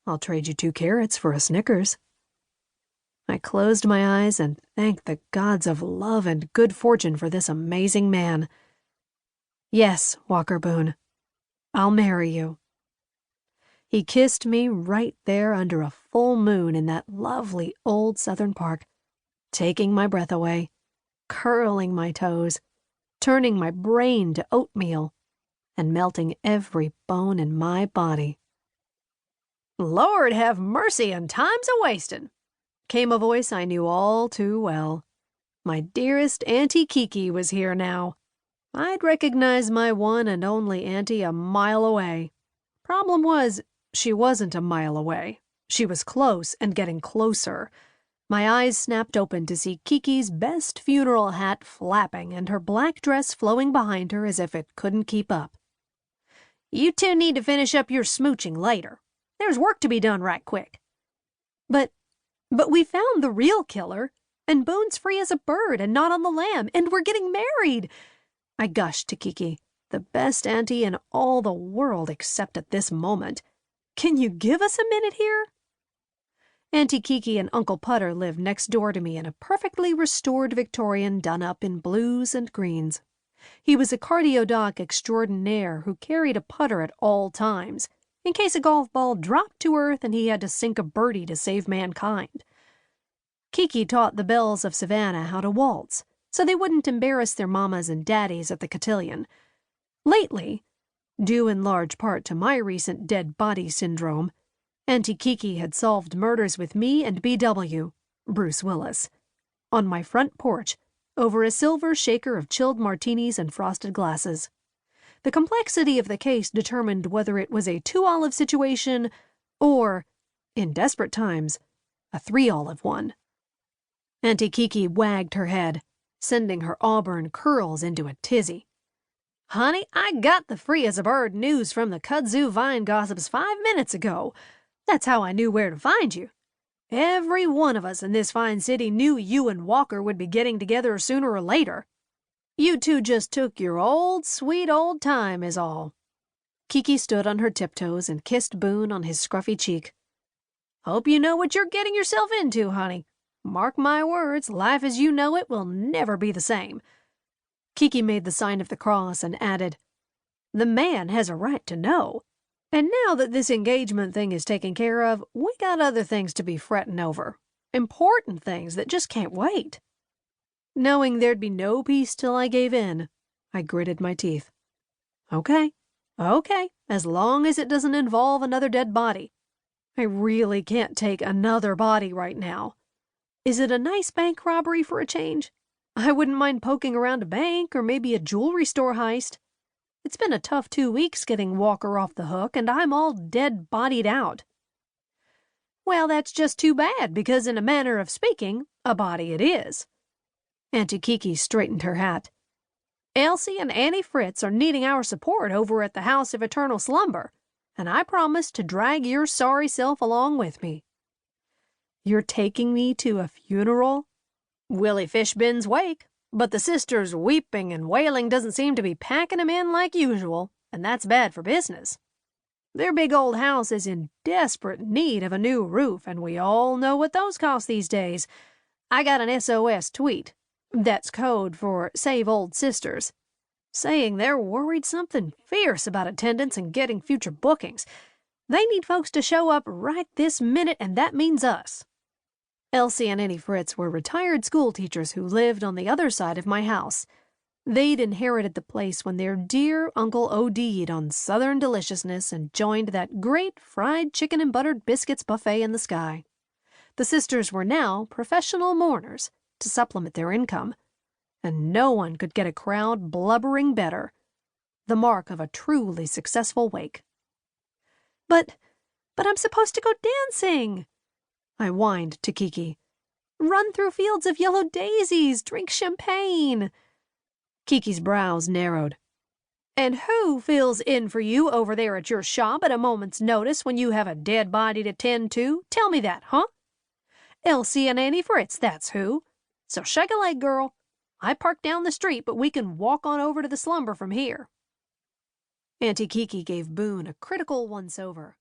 I'll trade you 2 carrots for a Snickers. I closed my eyes and thanked the gods of love and good fortune for this amazing man. Yes, Walker Boone, I'll marry you. He kissed me right there under a full moon in that lovely old southern park, taking my breath away, curling my toes, turning my brain to oatmeal, and melting every bone in my body. "Lord have mercy and time's a-wastin'," came a voice I knew all too well. My dearest Auntie Kiki was here now. I'd recognize my one and only auntie a mile away. Problem was, she wasn't a mile away. She was close and getting closer. My eyes snapped open to see Kiki's best funeral hat flapping and her black dress flowing behind her as if it couldn't keep up. "You two need to finish up your smooching later. There's work to be done right quick." But we found the real killer, and Boone's free as a bird and not on the lam, and we're getting married. I gushed to Kiki, the best auntie in all the world except at this moment. "Can you give us a minute here?" Auntie Kiki and Uncle Putter lived next door to me in a perfectly restored Victorian done up in blues and greens. He was a cardio doc extraordinaire who carried a putter at all times, in case a golf ball dropped to earth and he had to sink a birdie to save mankind. Kiki taught the belles of Savannah how to waltz, so they wouldn't embarrass their mamas and daddies at the cotillion. Lately, due in large part to my recent dead body syndrome, Auntie Kiki had solved murders with me and B.W., Bruce Willis, on my front porch, over a silver shaker of chilled martinis and frosted glasses. The complexity of the case determined whether it was a 2-olive situation or, in desperate times, a 3-olive one. Auntie Kiki wagged her head, sending her auburn curls into a tizzy. "Honey, I got the free-as-a-bird news from the kudzu vine gossips 5 minutes ago. That's how I knew where to find you. Every one of us in this fine city knew you and Walker would be getting together sooner or later. You two just took your old, sweet old time is all." Kiki stood on her tiptoes and kissed Boone on his scruffy cheek. "Hope you know what you're getting yourself into, honey. Mark my words, life as you know it will never be the same." Kiki made the sign of the cross and added, "The man has a right to know. And now that this engagement thing is taken care of, we got other things to be fretting over. Important things that just can't wait." Knowing there'd be no peace till I gave in, I gritted my teeth. Okay, as long as it doesn't involve another dead body. I really can't take another body right now. Is it a nice bank robbery for a change? I wouldn't mind poking around a bank or maybe a jewelry store heist. It's been a tough 2 weeks getting Walker off the hook, and I'm all dead-bodied out. Well, that's just too bad, because in a manner of speaking, a body it is. Auntie Kiki straightened her hat. "Elsie and Annie Fritz are needing our support over at the House of Eternal Slumber, and I promise to drag your sorry self along with me." "You're taking me to a funeral?" "Willie Fishbin's wake, but the sisters' weeping and wailing doesn't seem to be packing 'em in like usual, and that's bad for business. Their big old house is in desperate need of a new roof, and we all know what those cost these days. I got an SOS tweet, that's code for Save Old Sisters, saying they're worried something fierce about attendance and getting future bookings. They need folks to show up right this minute, and that means us." Elsie and Annie Fritz were retired school teachers who lived on the other side of my house. They'd inherited the place when their dear uncle OD'd on Southern deliciousness and joined that great fried chicken and buttered biscuits buffet in the sky. The sisters were now professional mourners to supplement their income, and no one could get a crowd blubbering better. The mark of a truly successful wake. But I'm supposed to go dancing," I whined to Kiki. "Run through fields of yellow daisies, drink champagne." Kiki's brows narrowed. "And who fills in for you over there at your shop at a moment's notice when you have a dead body to tend to? Tell me that, huh? Elsie and Annie Fritz, that's who. So shake a leg, girl. I parked down the street, but we can walk on over to the slumber from here." Auntie Kiki gave Boone a critical once-over.